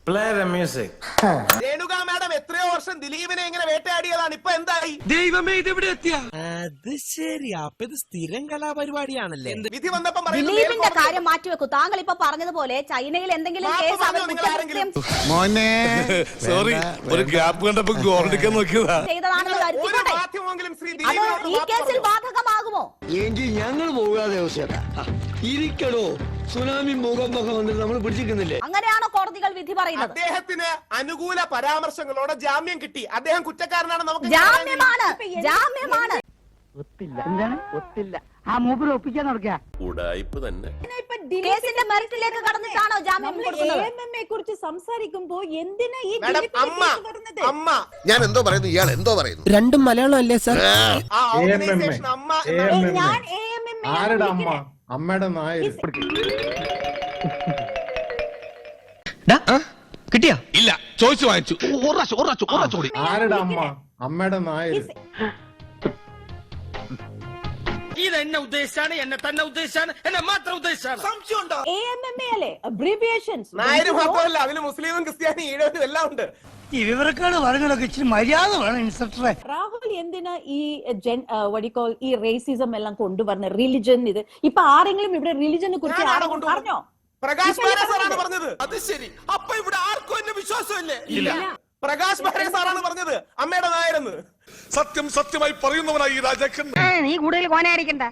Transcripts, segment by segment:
Play the music. Renuka madam എത്രയോ വർഷം ദിലീപിനെ ഇങ്ങനെ വേട്ടയാടിയതാണ്, ഇപ്പൊ എന്തായി? ദൈവമേ, ഇത് ഇവിടെ എത്തിയ അത് ശരി. അപ്പൊ ഇത് സ്ഥിരം കലാപരിപാടിയാണല്ലേ? വിധി വന്നപ്പോ ദിലീപിന്റെ കാര്യം മാറ്റിവെക്കൂ. താങ്കൾ ഇപ്പൊ പറഞ്ഞതുപോലെ ചൈനയിൽ എന്തെങ്കിലും കേസ് അവർ കുറ്റകൃത്യം സോറി, ഒരു ഗ്യാപ്പ് കണ്ടപ്പോ ഗോൾഡിക്കാൻ നോക്കിയതാ ചെയ്തതാണെന്ന് ഒരു കരുതിക്കൂടെ? മാധ്യമമെങ്കിലും ശ്രീ അത് ദിലീപിനോട് ഈ കേസിൽ ബാധകമാകുമോ? എങ്കിൽ ഞങ്ങൾ പോകാതെ ഇരിക്കടോ. സുനാമി മുഖം വന്നിട്ട് നമ്മൾ പിടിച്ചിരിക്കുന്നില്ലേ? അങ്ങനെയാണോ കോടതികൾ വിധി പറയുന്നത്? അദ്ദേഹത്തിന് അനുകൂല പരാമർശങ്ങളോടെ ജാമ്യം കിട്ടി. അദ്ദേഹം കുറ്റക്കാരനാണ്. നമുക്ക് ജാമ്യമാണ്, ജാമ്യമാണ്. ഒത്തില്ല ആ മൂപ്പര് ഒപ്പിക്കാൻ നടക്കുക. ഉടായിപ്പ് തന്നെ. കേസിന്റെ മെറിറ്റിലേക്ക് കടന്നിട്ടാണോ ജാമ്യം കൊടുക്കുന്നത്? AMMയെ കുറിച്ച് സംസാരിക്കുമ്പോ എന്തിനാ ഈ മാഡം അമ്മ ഞാൻ എന്തോ പറയുന്നു, ഇയാൾ എന്തോ പറയുന്നു. രണ്ടും മലയാളം അല്ലേ സാർ? ആ ഓർഗനൈസേഷൻ അമ്മ എന്നാണ് ഞാൻ AMMA ആരുടെ അമ്മ? അമ്മയുടെ നായർ. കിട്ടിയാ? ഇല്ല, ചോദിച്ചു വാങ്ങിച്ചു. ആരുടെ അമ്മ? അമ്മയുടെ നായർ. ഇത് എന്നെ ഉദ്ദേശിച്ചാണ്, എന്നെ തന്നെ ഉദ്ദേശിച്ചാണ്, എന്നെ മാത്രം ഉദ്ദേശിച്ചാണ്. സംശയമുണ്ടോ? AMMA അല്ലേ അബ്രീവിയേഷൻസ്? നായര് മാത്രമല്ല, അതിന് മുസ്ലിമും ക്രിസ്ത്യാനി ഈഴവനും എല്ലാം ഉണ്ട്. ഈ വിവരക്കാട് പറഞ്ഞതൊക്കെ ഇച്ചിരി മര്യാദ വേണം ഇൻസ്പെക്ടറെ. രാഹുൽ എന്തിനാ ഈ ഈ റേസിസം എല്ലാം കൊണ്ടുവരുന്ന റിലിജൻ? ഇത് ഇപ്പൊ ആരെങ്കിലും ഇവിടെ റിലിജനെ കുറിച്ച് പറഞ്ഞോ? പ്രകാശ് ബാരെ സാറാണ് പറഞ്ഞത്. അത് ശരി. അപ്പൊ ഇവിടെ ആർക്കും എന്നെ വിശ്വാസമില്ലേ? ഇല്ല, പ്രകാശ് ബാരെ സാറാണ് പറഞ്ഞത് അമ്മയുടെ നായരെന്ന്. സത്യം സത്യമായി പറയുന്നവനായി ഈ രാജാക്കൻ. നീ കൂടുതൽ കോനായിരിക്കണ്ട.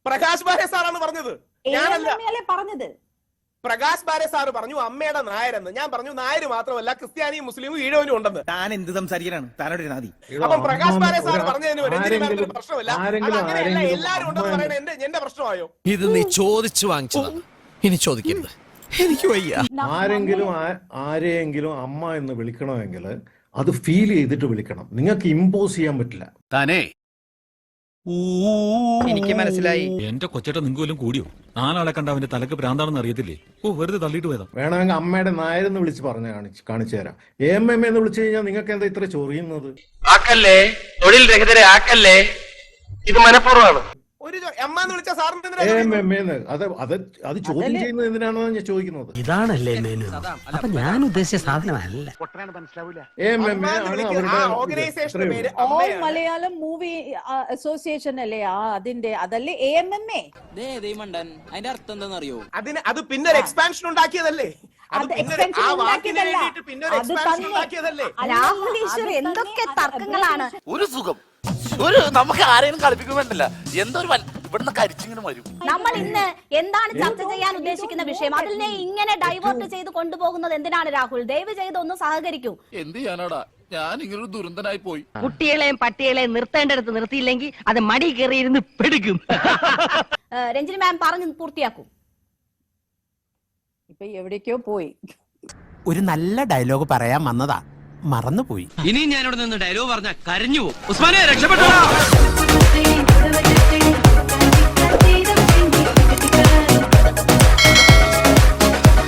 പ്രകാശ് ബാരെ സാറാണ് പറഞ്ഞത്, ഞാനല്ല. AMMA അല്ലേ പറഞ്ഞത്? പ്രകാശ് ബാരെ സാറ് പറഞ്ഞു അമ്മയുടെ നായരെന്ന്. ഞാൻ പറഞ്ഞു നായര് മാത്രമല്ല ക്രിസ്ത്യാനിയും മുസ്ലിമും ഈഴവനും ഉണ്ടെന്ന്. താൻ എന്ത് സംസാരിക്കാനാണ്? താനോട് നാദി. അപ്പം പ്രകാശ് ബാരെ സാർ പറഞ്ഞതിന് ഒരു പ്രശ്നമല്ല. അങ്ങനെയല്ല, എല്ലാരും ഉണ്ടെന്ന് പറയുന്നത് എന്റെ പ്രശ്നമായോ? ഇത് നീ ചോദിച്ചു വാങ്ങിച്ചതാണ്, ഇനി ചോദിക്കരുത്. എനിക്ക് വയ്യ. ആരെയെങ്കിലും അമ്മ എന്ന് വിളിക്കണമെങ്കിൽ അത് ഫീൽ ചെയ്തിട്ട് വിളിക്കണം. നിങ്ങൾക്ക് ഇമ്പോസ് ചെയ്യാൻ പറ്റില്ല. താനേ എനിക്ക് മനസ്സിലായി. എന്റെ കൊച്ചേട്ട നിങ്ങൾക്കും കൂടിയോ? നാലാളെ കണ്ട അവന്റെ തലക്ക് ഭ്രാന്താണെന്ന് അറിയത്തില്ലേ? വെറുതെ തള്ളിയിട്ട് പോയതാ. വേണമെങ്കിൽ അമ്മയുടെ നായരെന്ന് വിളിച്ച് കാണിച്ചു തരാം. AMMA എന്ന് വിളിച്ചു കഴിഞ്ഞാൽ നിങ്ങൾക്ക് എന്താ ഇത്ര ചൊറിയുന്നത്? ആക്കല്ലേ, തൊഴിൽ രഹിതരെ ആക്കല്ലേ. ഇത് മനഃപൂർവ്വമാണ്. ഒരു അമ്മ എന്ന് വിളിച്ച സാറിന് AMMA അത് ചോദ്യം ചെയ്യുന്നത് എന്തിനാണെന്ന് ഞാൻ ചോദിക്കുന്നത്. ഇതാണല്ലേ മെനു? അപ്പൊ ഞാൻ ഉദ്ദേശിച്ച സാധനമല്ല. AMMA ആണ് അവരുടെ ഓർഗനൈസേഷന്റെ പേര് ഓൾ മലയാളം മൂവി അസോസിയേഷൻ അല്ലേ അതിന്റെ? അതല്ലേ AMMA? അതിന്റെ അർത്ഥം എന്താണെന്നറിയോ? അത് പിന്നെ ഒരു എക്സ്പാൻഷൻ ഉണ്ടാക്കിയതല്ലേ? രാഹുൽ ഈശ്വർ എന്തൊക്കെ തർക്കങ്ങളാണ്. ഒരു സുഖം, ഒരു നമുക്ക് ആരെയും കളിപ്പിക്കുന്നില്ല. എന്തോ ഇവിടുന്ന് കരിച്ചിങ്ങനെ വരും. നമ്മൾ ഇന്ന് എന്താണ് ചർച്ച ചെയ്യാൻ ഉദ്ദേശിക്കുന്ന വിഷയം? അതിനെ ഇങ്ങനെ ഡൈവേർട്ട് ചെയ്ത് കൊണ്ടുപോകുന്നത് എന്തിനാണ് രാഹുൽ? ദയവ് ചെയ്ത് ഒന്ന് സഹകരിക്കൂ. എന്ത് ചെയ്യാനാടാ, ഞാൻ ഇങ്ങനൊരു ദുരന്തനായി പോയി. കുട്ടികളെയും പട്ടികളെയും നിർത്തേണ്ടടുത്ത് നിർത്തിയില്ലെങ്കിൽ അത് മടി കയറിയിരുന്ന് പെടുക്കും. രഞ്ജിനി മാം പറഞ്ഞു പൂർത്തിയാക്കൂ. ഇപ്പൊ എവിടേക്കോ പോയി. ഒരു നല്ല ഡയലോഗ് പറയാൻ വന്നതാ, മറന്നുപോയി. ഇനി ഞാൻ ഇവിടെ നിന്ന് ഡയലോഗ് പറഞ്ഞ കരഞ്ഞു പോകും. ഉസ്മാനെ രക്ഷപ്പെട്ടോ.